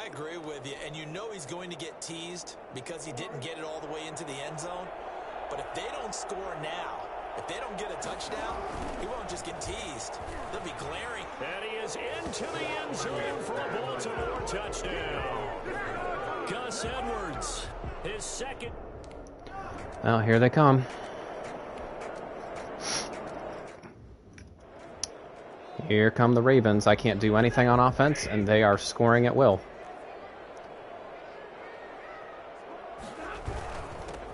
I agree with you, and you know he's going to get teased because he didn't get it all the way into the end zone. But if they don't score now, if they don't get a touchdown, he won't just get teased. They'll be glaring. And he is into the end zone for a Baltimore touchdown. Gus Edwards, his second. Well, here they come. Here come the Ravens. I can't do anything on offense, and they are scoring at will.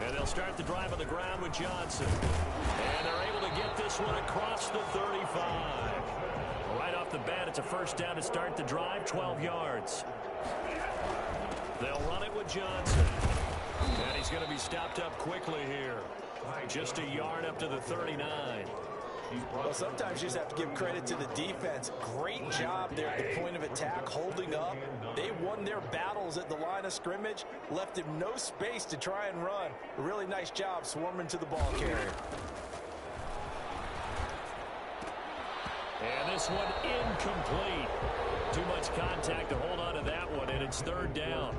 And they'll start the drive on the ground with Johnson. And they're able to get this one across the 35. Right off the bat, it's a first down to start the drive, 12 yards. They'll run it with Johnson. And he's going to be stopped up quickly here. Just a yard up to the 39. Well, sometimes you just have to give credit to the defense. Great job there at the point of attack, holding up. They won their battles at the line of scrimmage, left him no space to try and run. A really nice job swarming to the ball carrier. And this one incomplete. Too much contact to hold on to that one, and it's third down.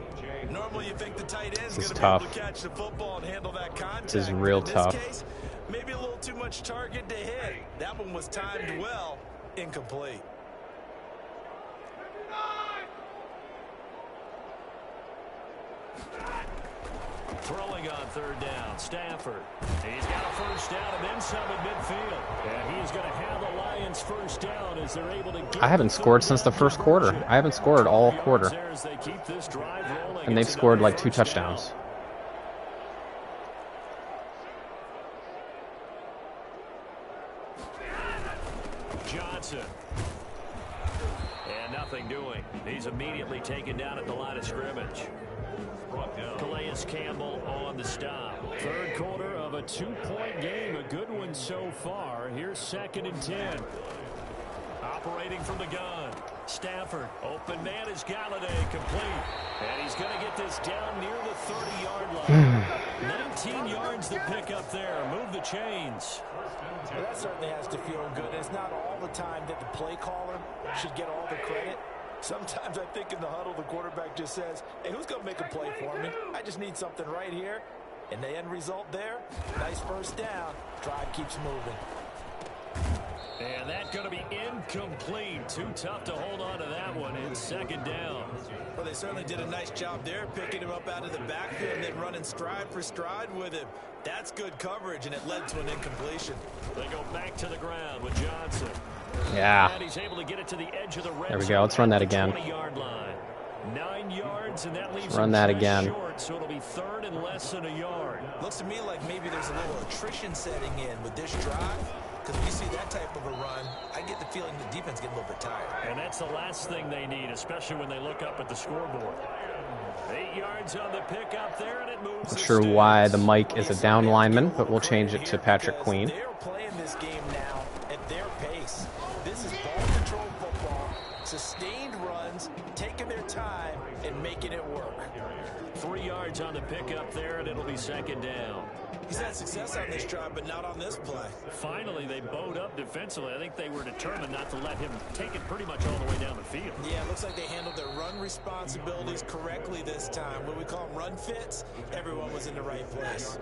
Normally you think the tight end's going to be tough. able to catch the football and handle that contact. This is real tough. In this case, maybe a little too much target to hit. That one was timed well, incomplete. Throwing on third down, Stafford. He's got a first down and then some at midfield. And he's going to have the Lions first down as they're able to get. I haven't scored since the first quarter. I haven't scored all quarter. And they've scored like 2 touchdowns. Johnson. And nothing doing. He's immediately taken down at the line of scrimmage. Calais Campbell on the stop. Third quarter of a 2-point game. A good one so far. Here's 2nd and 10. Operating from the gun. Stafford. Open man is Galladay. Complete. And he's going to get this down near the 30-yard line. 19 yards to pick up there. Move the chains. Well, that certainly has to feel good. It's not all the time that the play caller should get all the credit. Sometimes I think in the huddle, the quarterback just says, hey, who's going to make a play for me? I just need something right here. And the end result there, nice first down. Drive keeps moving. And that's going to be incomplete. Too tough to hold on to that one. It's 2nd down. Well, they certainly did a nice job there, picking him up out of the backfield and then running stride for stride with him. That's good coverage, and it led to an incompletion. They go back to the ground with Johnson. Yeah. And he's able to get it to the edge of the red There we go. Let's run that again. 20-yard line. 9 yards, and that leaves Run that again. Short, so it'll be 3rd and less than a yard. Looks to me like maybe there's a little attrition setting in with this drive. Because if you see that type of a run, I get the feeling the defense gets a little bit tired. And that's the last thing they need, especially when they look up at the scoreboard. 8 yards on the pickup there, and it moves. Not sure why the mic is a down lineman, but we'll change it to Patrick Queen. They're playing this game now at their pace. This is ball control football, sustained runs, taking their time, and making it work. 3 yards on the pickup there, and it'll be 2nd down. He's had success on this drive, but not on this play. Finally, they bowed up defensively. I think they were determined not to let him take it pretty much all the way down the field. Yeah, it looks like they handled their run responsibilities correctly this time. What we call them run fits, everyone was in the right place.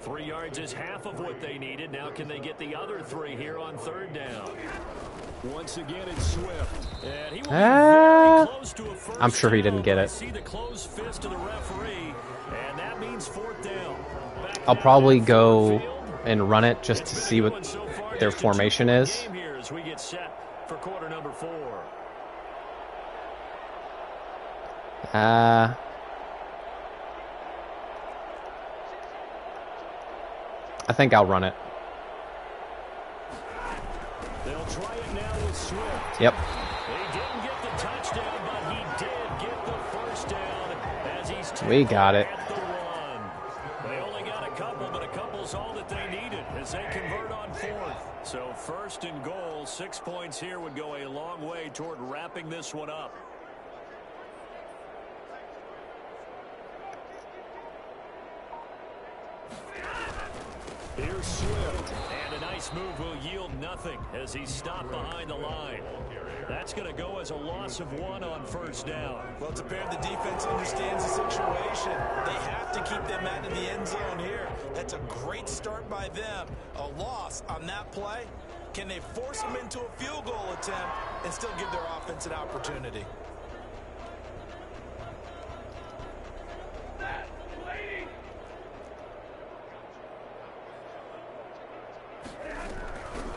3 yards is half of what they needed. Now can they get the other 3 here on 3rd down? Once again, it's Swift. And he will be very close to a first I'm sure he didn't get it. See the closed fist of the referee, and that means 4th down. I'll probably go and run it just to see what their formation is. As we get set for quarter number 4. I think I'll run it. They'll try it now with Swift. Yep. They didn't get the touchdown, but he did get the first down as he's We got it. at the run. They only got a couple, but a couple's all that they needed as they convert on 4th. So 1st and goal, 6 points here would go a long way toward wrapping this one up. Here's Swift. And a nice move will yield nothing as he's stopped behind the line. That's going to go as a loss of 1 on first down. Well, it's apparent the defense understands the situation. They have to keep them out of the end zone here. That's a great start by them. A loss on that play. Can they force them into a field goal attempt and still give their offense an opportunity?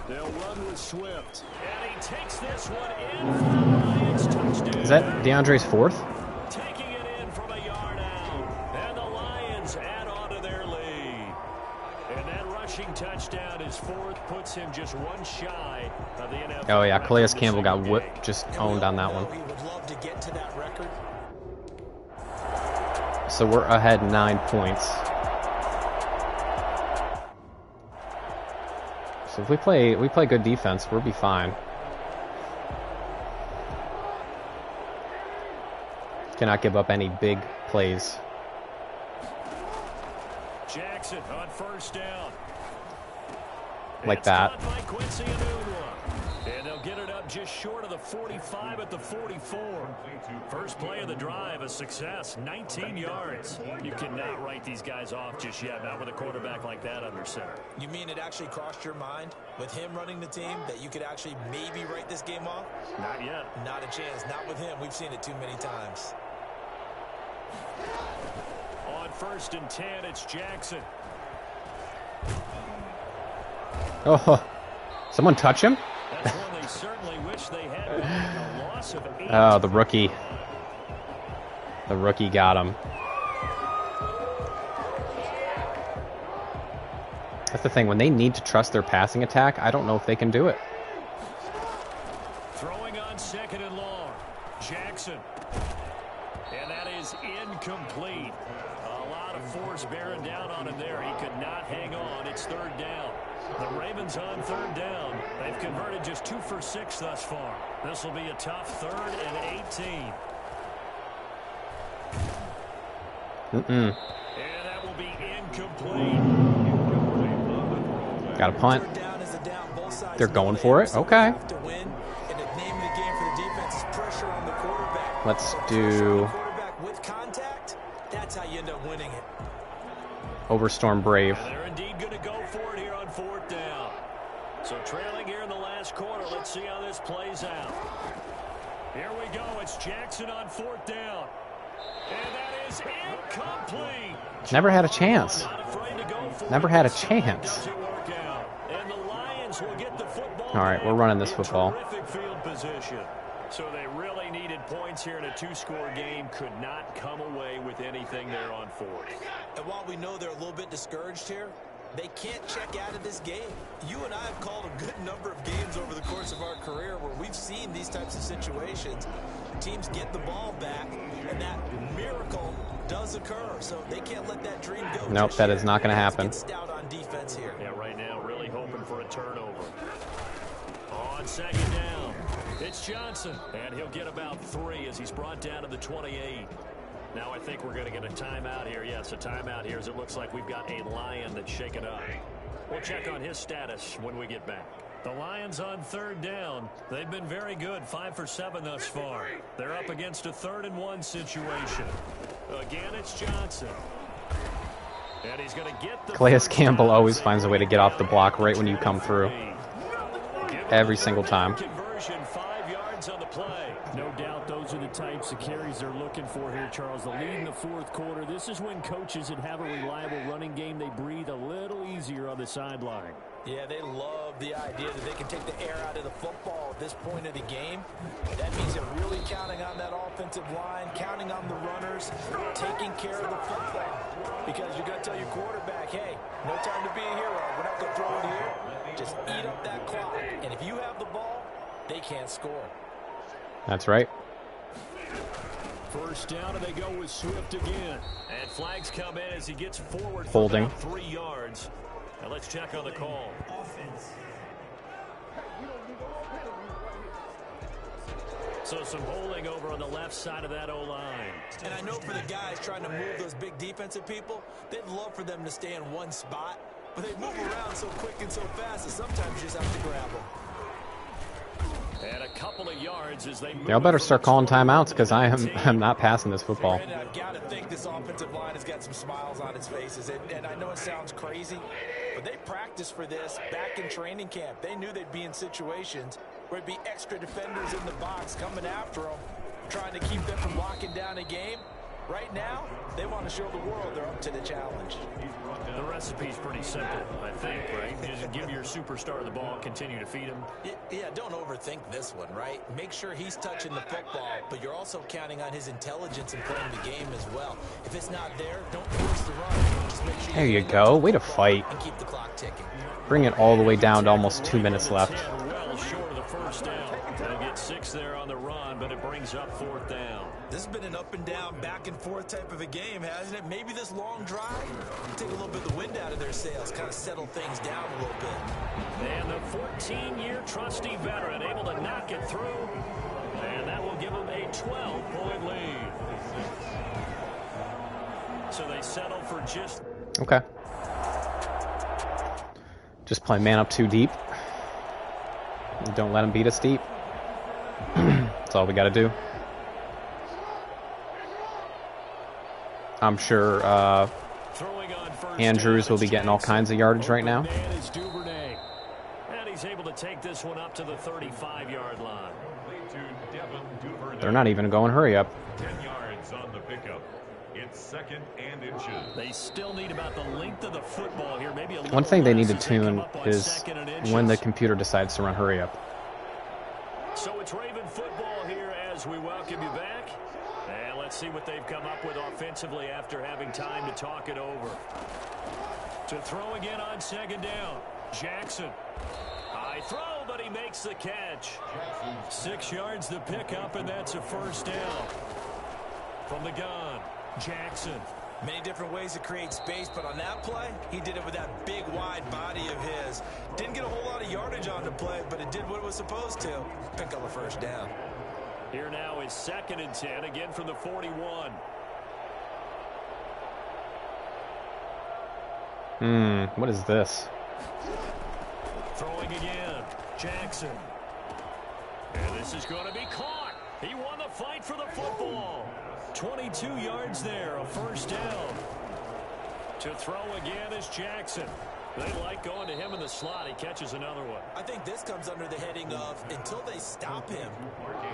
They'll run with Swift. And he takes this one in for the Lions touchdown. Is that DeAndre's 4th? Taking it in from a yard out. And the Lions add on to their lead. And that rushing touchdown is 4th, puts him just 1 shy of the NFL. Oh, yeah. Calais Campbell got whipped, just owned on that one. He would love to get to that record. So we're ahead 9 points. So if we play good defense, we'll be fine. Cannot give up any big plays. Jackson on first down. Like that. And they'll get it up just short of the 45 at the 44. First play of the drive, a success, 19 yards. You cannot write these guys off just yet, not with a quarterback like that under center. You mean it actually crossed your mind with him running the team that you could actually maybe write this game off? Not yet. Not a chance. Not with him. We've seen it too many times. On 1st and 10, it's Jackson. Oh, someone touch him? That's one they certainly wish they had. A loss of 8. Oh, the rookie. The rookie got him. That's the thing. When they need to trust their passing attack, I don't know if they can do it. Throwing on 2nd and long. Jackson. And that is incomplete. A lot of force bearing down on him there. He could not hang on. It's 3rd down. The Ravens on 3rd down. They've converted just 2 for 6 thus far. This will be a tough 3rd and 18. And that will be incomplete. Got a punt. They're going for it. Okay. Let's do That's how you end up winning it. Overstorm Brave. And they're indeed going to go for it here on 4th down. So trailing here in the last quarter. Let's see how this plays out. Here we go. It's Jackson on 4th down. And that is incomplete. Never had a chance. Never had a chance. All right, we're running this football. Terrific field position. So they really needed points here in a 2-score game. Could not come away with anything there on 4th. And while we know they're a little bit discouraged here, they can't check out of this game. You and I have called a good number of games over the course of our career where we've seen these types of situations. Teams get the ball back, and that miracle does occur. So they can't let that dream go. Nope, that is not going to happen. Get stout on defense here. Yeah, right now, really hoping for a turnover. On 2nd down, it's Johnson, and he'll get about 3 as he's brought down to the 28. Now I think we're going to get a timeout here. Yes, a timeout here as it looks like we've got a Lion that's shaken up. We'll check on his status when we get back. The Lions on 3rd down. They've been very good, 5 for 7 thus far. They're up against a 3rd and 1 situation. Again, it's Johnson. And he's going to get the Calais Campbell always finds a way to get off the block right when you come through. Every single time. Conversion, 5 yards on the play. No doubt those are the types of carries they're looking for here, Charles. The lead in the 4th quarter. This is when coaches that have a reliable running game, they breathe a little easier on the sideline. Yeah, they love the idea that they can take the air out of the football at this point of the game. That means they're really counting on that offensive line, counting on the runners, taking care of the football. Because you're going to tell your quarterback, hey, no time to be a hero. We're not going to throw it here. Just eat up that clock. And if you have the ball, they can't score. That's right. First down, and they go with Swift again. And flags come in as he gets forward for Holding. about 3 yards. Now let's check on the call. So some holding over on the left side of that O-line. And I know for the guys trying to move those big defensive people, they'd love for them to stay in one spot. but they move around so quick and so fast that sometimes you just have to grab them. And a couple of yards as they move. Y'all better start calling timeouts because I'm not passing this football. And I've got to think this offensive line has got some smiles on its faces. And I know it sounds crazy, but they practiced for this back in training camp. They knew they'd be in situations where there'd be extra defenders in the box coming after them, trying to keep them from locking down a game. Right now, they want to show the world they're up to the challenge. The recipe's pretty simple, I think, right? Just give your superstar the ball, continue to feed him. Yeah, don't overthink this one, right? Make sure he's touching the football, but you're also counting on his intelligence in playing the game as well. If it's not there, don't force the run. Just make sure there you go. Way to fight. And keep the clock ticking. Bring it all the way down to almost 2 minutes left. Well short of the first down. They'll get 6 there on the run, but it brings up 4th down. This has been an up and down, back and forth type of a game, hasn't it? Maybe this long drive take a little bit of the wind out of their sails, kind of settle things down a little bit. And the 14-year trusty veteran able to knock it through, and that will give them a 12-point lead. So they settle for just... Okay. Just play man up too deep. Don't let them beat us deep. That's all we got to do. I'm sure Andrews will be getting all kinds of yardage right now. And he's able to take this one up to the 35-yard line. They're not even going hurry up. 10 yards on the pickup. It's 2nd and inches. They still need about the length of the football here. Maybe a One thing they need to less as they come tune up on is 2nd and inches. when the computer decides to run hurry up. So it's Raven football here as we welcome you back. And let's see what they've come up with offensively after having time to talk it over. To throw again on 2nd down. Jackson. High throw, but he makes the catch. 6 yards the pickup, and that's a 1st down. From the gun, Jackson. Many different ways to create space, but on that play, he did it with that big, wide body of his. Didn't get a whole lot of yardage on the play, but it did what it was supposed to. Pick up a 1st down. Here now is 2nd and 10, again from the 41. What is this? Throwing again, Jackson. And this is going to be caught. He won the fight for the football. 22 yards there, a 1st down. To throw again is Jackson. They like going to him in the slot. He catches another one. I think this comes under the heading of until they stop him,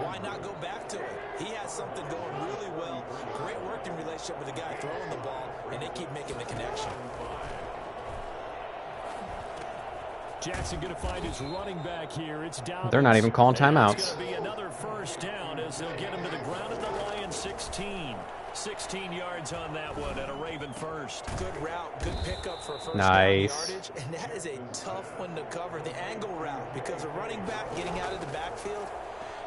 why not go back to it? He has something going really well. Great working relationship with the guy throwing the ball, and they keep making the connection. Jackson going to find his running back here. It's down. They're not even calling timeouts. It's going to be another 1st down as they'll get him to the ground at the Lions 16. 16 yards on that one and a Raven 1st. Good route, good pickup for 1st nice. down yardage, and that is a tough one to cover, the angle route, because a running back getting out of the backfield,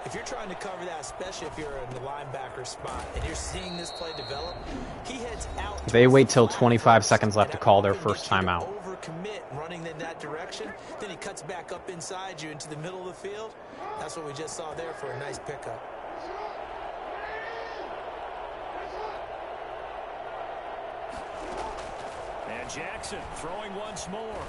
if you're trying to cover that, especially if you're in the linebacker spot and you're seeing this play develop, he heads out. They wait till 25 seconds left to call their first timeout. Overcommit running in that direction, then he cuts back up inside you into the middle of the field. That's what we just saw there for a nice pickup. And Jackson throwing once more.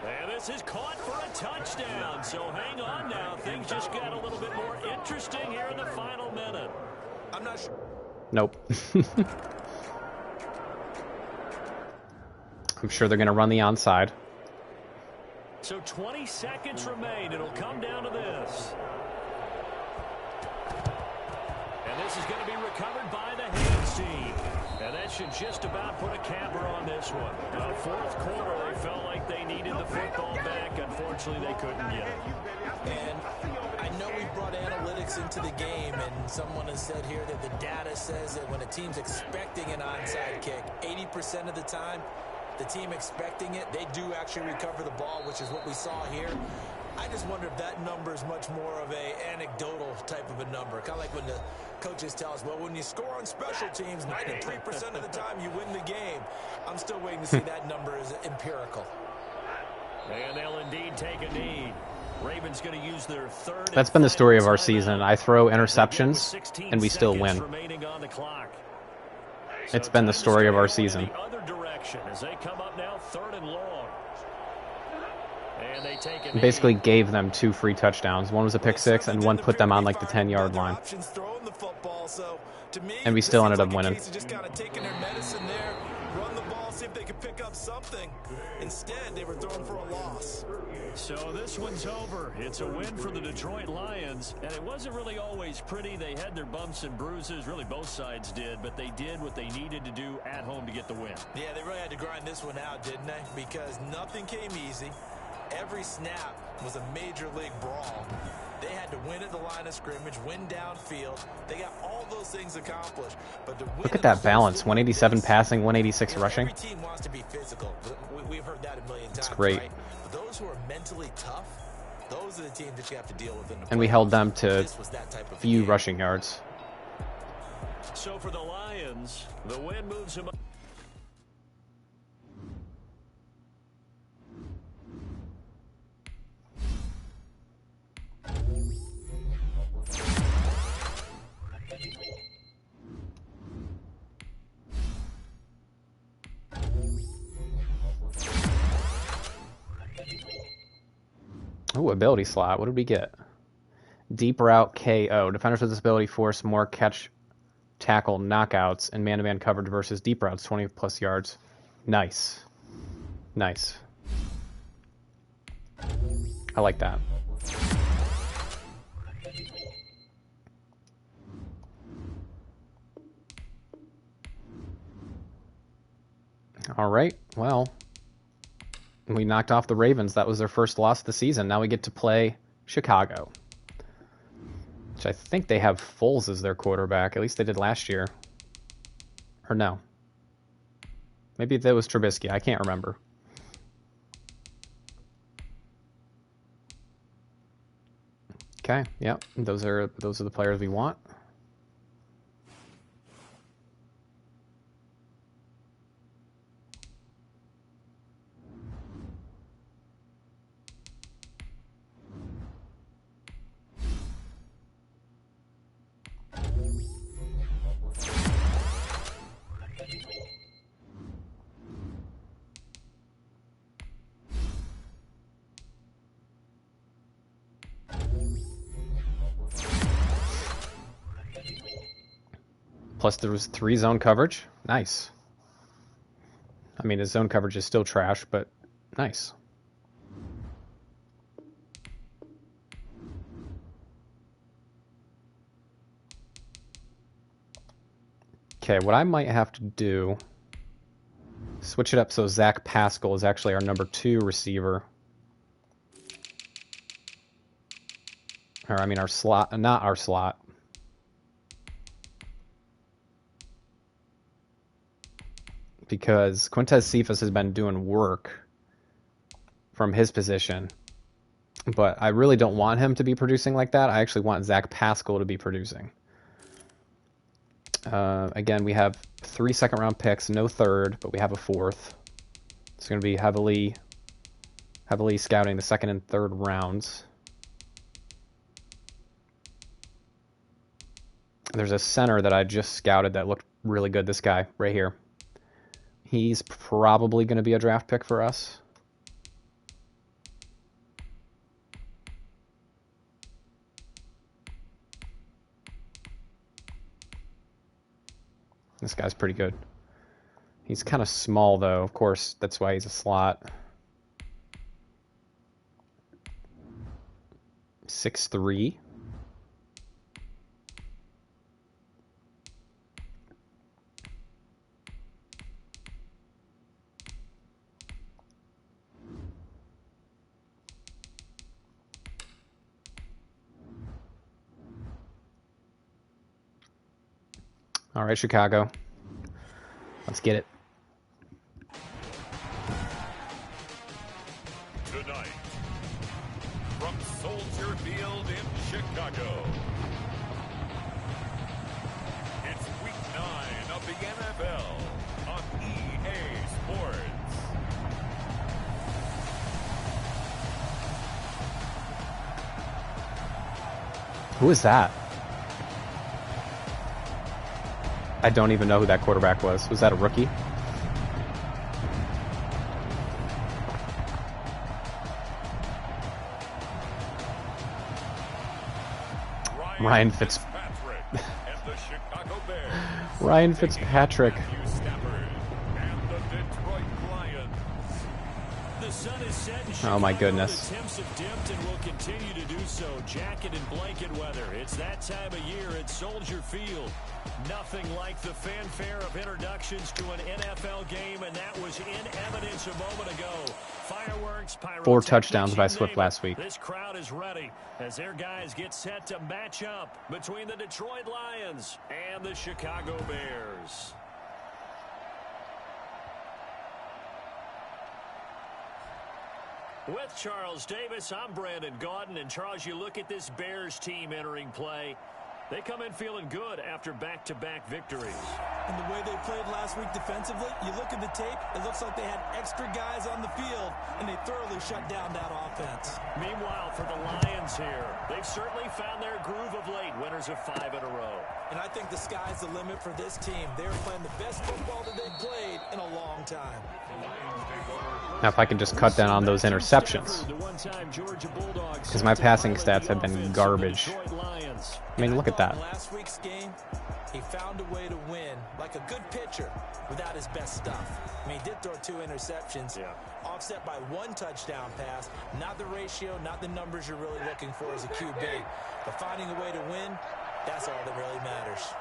And this is caught for a touchdown. So hang on now. Things just got a little bit more interesting here in the final minute. I'm not sure. Nope. I'm sure they're going to run the onside. So 20 seconds remain. It'll come down to this. And this is going to be recovered by the hands team. And that should just about put a capper on this one. The 4th quarter, they felt like they needed the football back. Unfortunately, they couldn't get it. And I know we brought analytics into the game, and someone has said here that the data says that when a team's expecting an onside kick, 80% of the time, the team expecting it, they do actually recover the ball, which is what we saw here. I just wonder if that number is much more of a anecdotal type of a number. Kind of like when the coaches tell us, well, when you score on special teams, 93% of the time you win the game. I'm still waiting to see that number is empirical. And they'll indeed take a knee. Ravens going to use their 3rd. That's been the story of our season. I throw interceptions, and we still win. It's been the story of our season. action as they come up now 3rd and long. And they take it. Basically gave them 2 free touchdowns. One was a pick 6, and one put them on like the 10-yard line. And we still ended up winning. Just kind of taking their medicine there, run the ball, see if they could pick up something. Instead, they were thrown for a loss. So this one's over. It's a win for the Detroit Lions, and it wasn't really always pretty. They had their bumps and bruises. Really, both sides did, but they did what they needed to do at home to get the win. Yeah, they really had to grind this one out, didn't they? Because nothing came easy. Every snap was a major league brawl. They had to win at the line of scrimmage, win downfield. They got all those things accomplished. But to win, look at that balance. 187 passing, 186 rushing. Every team wants to be physical. We've heard that a million times. It's great. Right? But those who are mentally tough, those are the teams that you have to deal with in the playoffs. And we held them to few rushing yards. So for the Lions, the win moves them up. Ooh, ability slot. What did we get? Deep route KO. Defenders with this ability force more catch, tackle, knockouts, and man-to-man coverage versus deep routes, 20-plus yards. Nice. Nice. I like that. All right. Well, we knocked off the Ravens. That was their first loss of the season. Now we get to play Chicago, which I think they have Foles as their quarterback. At least they did last year. Or no. Maybe that was Trubisky. I can't remember. Okay, yep. Those are the players we want. Plus there was 3 zone coverage. Nice. I mean, his zone coverage is still trash, but nice. Okay, what I might have to do, switch it up so Zach Pascal is actually our number 2 receiver. Or, I mean, our slot, not our slot. Because Quintez Cephas has been doing work from his position. But I really don't want him to be producing like that. I actually want Zach Pascal to be producing. Again, we have 3 second-round picks, no third, but we have a 4th. It's going to be heavily scouting the 2nd and 3rd rounds. There's a center that I just scouted that looked really good, this guy right here. He's probably going to be a draft pick for us. This guy's pretty good. He's kind of small, though. Of course, that's why he's a slot. 6'3". All right, Chicago. Let's get it. Tonight, from Soldier Field in Chicago, it's Week 9 of the NFL on EA Sports. Who is that? I don't even know who that quarterback was. Was that a rookie? Ryan Fitzpatrick. The sun is set in Oh my Chicago. goodness. The temps have dipped and will continue to do so. Jacket and blanket weather. It's that time of year at Soldier Field. Nothing like the fanfare of introductions to an NFL game, and that was in evidence a moment ago. Fireworks, 4 touchdowns by Swift last week. This crowd is ready as their guys get set to match up between the Detroit Lions and the Chicago Bears. With Charles Davis, I'm Brandon Gaudin. And Charles, you look at this Bears team entering play. They come in feeling good after back-to-back victories. And the way they played last week defensively, you look at the tape, it looks like they had extra guys on the field, and they thoroughly shut down that offense. Meanwhile, for the Lions here, they've certainly found their groove of late, winners of 5 in a row. And I think the sky's the limit for this team. They're playing the best football that they've played in a long time. Now if I can just cut down on those interceptions. Because my passing stats have been garbage. I mean, look at that. Last week's game, he found a way to win like a good pitcher without his best stuff. I mean, he did throw 2 interceptions, offset by 1 touchdown pass. Not the ratio, not the numbers you're really looking for as a QB. But finding a way to win, that's all that really matters.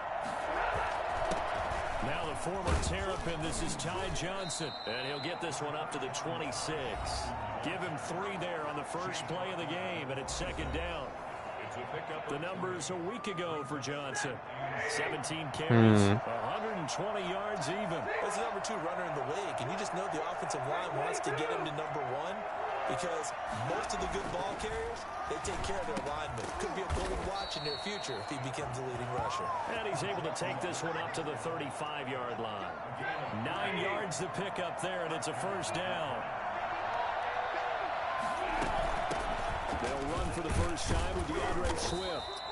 Now the former Terrapin, this is Ty Johnson, and he'll get this one up to the 26. Give him 3 there on the first play of the game, and it's second down. The numbers a week ago for Johnson. 17 carries, 120 yards even. That's the number 2 runner in the league, and you just know the offensive line wants to get him to number 1 because most of the good ball carriers, they take care of their linemen. Could be a gold watch in their future if he becomes a leading rusher. And he's able to take this one up to the 35-yard line. 9 yards to pick up there, and it's a first down. They'll run for the first time with DeAndre Swift.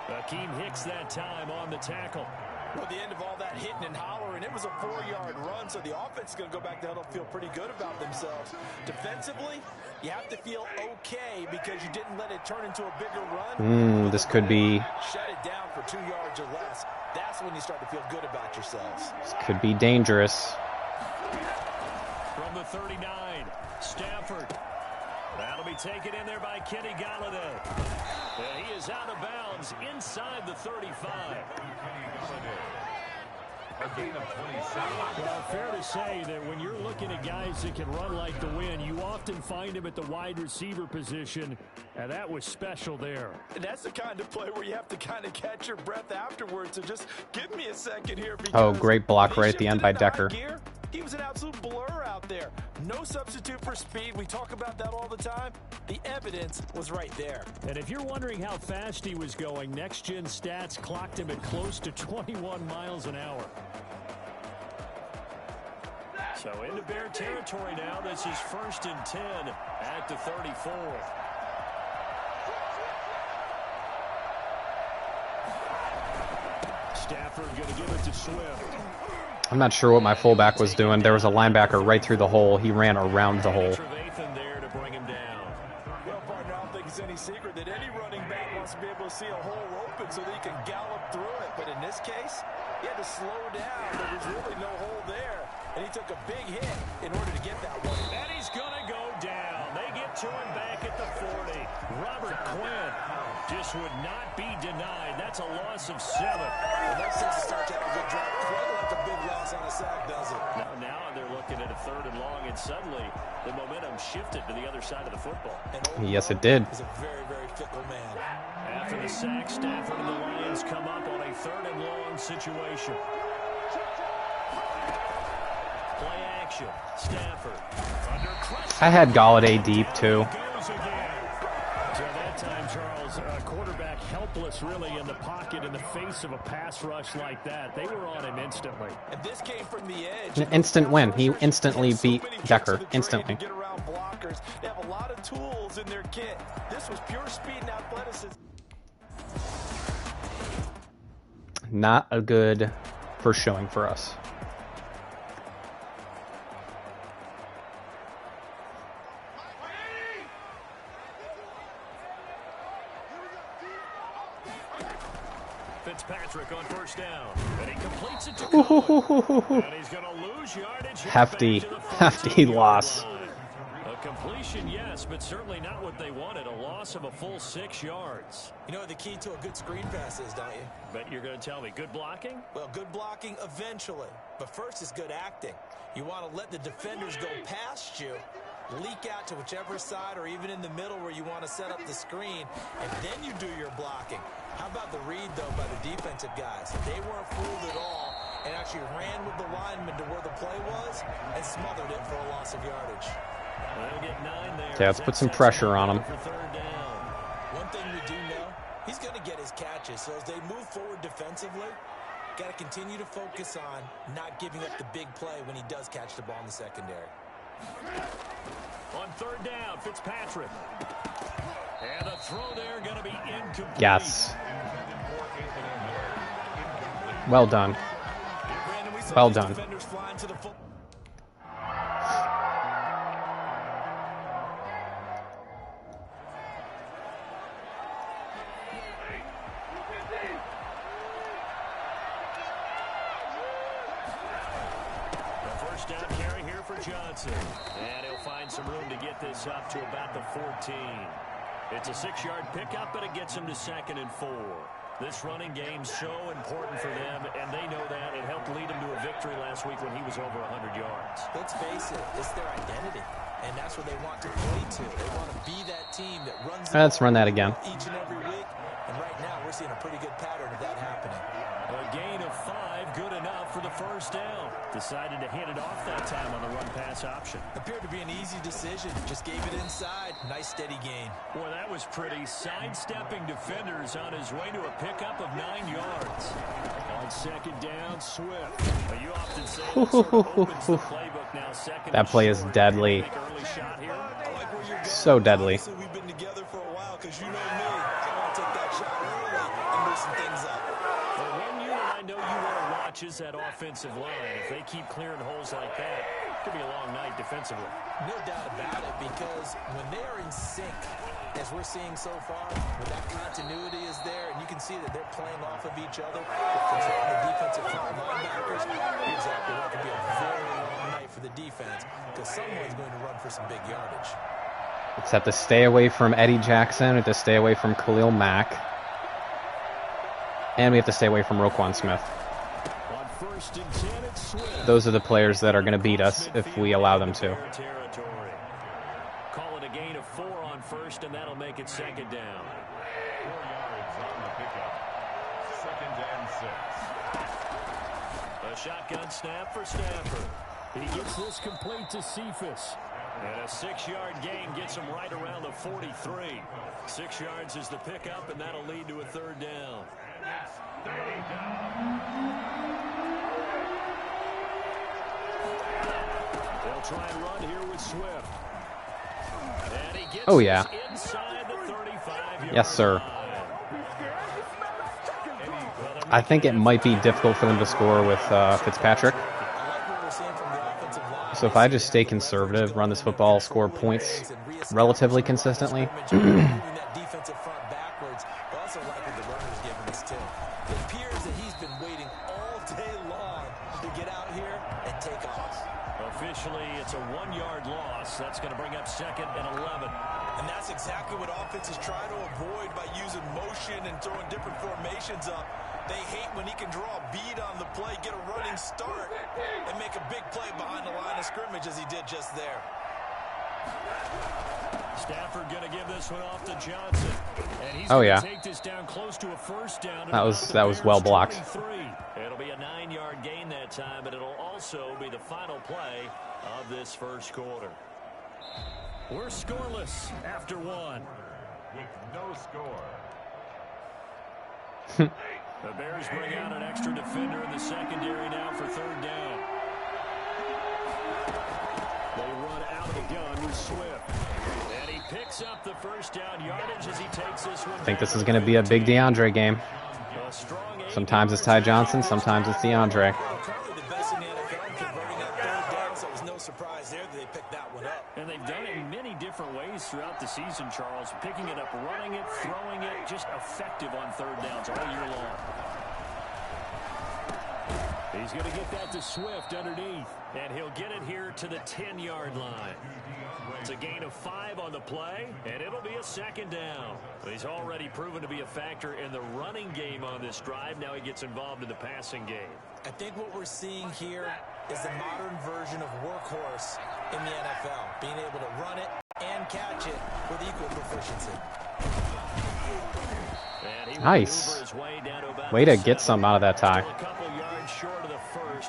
Akeem Hicks that time on the tackle. Well, the end of all that hitting and hollering, it was a 4-yard run, so the offense is going to go back to huddle, feel pretty good about themselves. Defensively, you have to feel okay because you didn't let it turn into a bigger run. This could be... Shut it down for 2 yards or less. That's when you start to feel good about yourselves. This could be dangerous. From the 39, Stafford. That'll be taken in there by Kenny Galladay. He is out of bounds inside the 35. Well, fair to say that when you're looking at guys that can run like the wind, you often find him at the wide receiver position, and that was special there. And that's the kind of play where you have to kind of catch your breath afterwards. So just give me a second here. Oh, great block right at the end by Decker. He was an absolute blur out there. No substitute for speed. We talk about that all the time. The evidence was right there. And if you're wondering how fast he was going, next-gen stats clocked him at close to 21 miles an hour. So into Bear territory now. This is 1st and 10 at the 34. Stafford going to give it to Swift. I'm not sure what my fullback was doing. There was a linebacker right through the hole. He ran around the hole. There to bring him down. Well, partner, I don't think it's any secret that any running back wants to be able to see a hole open so that he can gallop through it. But in this case, he had to slow down. There was really no hole there. And he took a big hit in order to get that one. And he's going to go down. They get to him back at the 40. Robert Quinn just would not be denied. That's a loss of 7. And that seems to start to have a good drive. Quite like a big loss on a sack, does it? Now they're looking at a 3rd and long, and suddenly the momentum shifted to the other side of the football. Yes, it did. He's a very, very fickle man. After the sack, Stafford and the Lions come up on a 3rd and long situation. Play action. Stafford. I had Galladay deep, too. So that time, Charles, quarterback helpless really in the pocket in the face of a pass rush like that. They were on him instantly. And this came from the edge. An instant win. He instantly beat Decker. Instantly. Get around blockers. They have a lot of tools in their kit. This was pure speed and athleticism. Not a good first showing for us. Fitzpatrick on first down. And he completes it to Cohen. And he's going to lose yardage. Hefty loss. A completion, yes, but certainly not what they wanted. A loss of a full 6 yards. You know what the key to a good screen pass is, don't you? But you're going to tell me, good blocking? Well, good blocking eventually. But first is good acting. You want to let the defenders go past you, leak out to whichever side or even in the middle where you want to set up the screen, and then you do your blocking. How about the read, though, by the defensive guys? They weren't fooled at all and actually ran with the lineman to where the play was and smothered it for a loss of yardage. They'll get 9 there. Okay, let's put some pressure on him. One thing we do know, he's going to get his catches. So as they move forward defensively, got to continue to focus on not giving up the big play when he does catch the ball in the secondary. On third down, Fitzpatrick. And the throw there going to be incomplete. Yes. Well done. Well done. Down carry here for Johnson. And he'll find some room to get this up to about the 14. It's a 6-yard pickup, but it gets him to 2nd and 4. This running game's so important for them, and they know that. It helped lead him to a victory last week when he was over 100 yards. Let's face it, it's their identity, and that's what they want to play to. They want to be that team that runs the Let's run that again. Each and every week, and right now we're seeing a pretty good pattern of that happening. A gain of 5, good enough for the first down. Decided to hand it off that time on the run-pass option. Appeared to be an easy decision. Just gave it inside. Nice, steady gain. Boy, that was pretty. Sidestepping defenders on his way to a pickup of 9 yards. On 2nd down, Swift. You often say that sort of opens the playbook now. That play is deadly. So deadly. We've been together for a while because you know me. I want to take that shot early and loosen things up. Well, one unit I know you want to watch is that offensive line. If they keep clearing holes like that, it could be a long night defensively. No doubt about it, because when they are in sync, as we're seeing so far, when that continuity is there, and you can see that they're playing off of each other, controlling the defensive front linebackers, you're exactly right. It could be a very long night for the defense, because someone's going to run for some big yardage. Let's have to stay away from Eddie Jackson. We have to stay away from Khalil Mack. And we have to stay away from Roquan Smith. Those are the players that are going to beat us if we allow them to. Call it a gain of 4 on first, and that'll make it 2nd down. 4 yards on the pickup. 2nd and 6. A shotgun snap for Stafford. He gets this complete to Cephas. And a 6-yard gain gets him right around the 43. 6 yards is the pickup, and that'll lead to a 3rd down. They'll try and run here with Swift. And he gets inside the 35-yard Yes, sir. I think it might be difficult for them to score with Fitzpatrick. So if I just stay conservative, run this football, score points relatively consistently. Officially, it's a 1-yard loss. That's going to bring up 2nd and 11. And that's exactly what offenses try to avoid by using motion and throwing different formations up. They hate when he can draw a bead on the play, get a running start, and make a big play behind the line of scrimmage as he did just there. Stafford going to give this one off to Johnson. And he's take this down close to a 1st down. That was well blocked. 23. It'll be a 9-yard gain that time, but it'll also be the final play of this first quarter. We're scoreless after 1. With no score. The Bears bring out an extra defender in the secondary now for 3rd down. They run out of the gun with Swift. And he picks up the 1st down yardage as he takes this one. I think this is going to be a big DeAndre game. Sometimes it's Ty Johnson, sometimes it's DeAndre. And they've done it in many different ways throughout the season, Charles. Picking it up, running it, throwing it, just effective on 3rd downs all year long. He's going to get that to Swift underneath. And he'll get it here to the 10-yard line. It's a gain of 5 on the play, and it'll be a second down. He's already proven to be a factor in the running game on this drive. Now he gets involved in the passing game. I think what we're seeing here is the modern version of workhorse in the NFL, being able to run it and catch it with equal proficiency. Nice. Way to get some out of that tackle.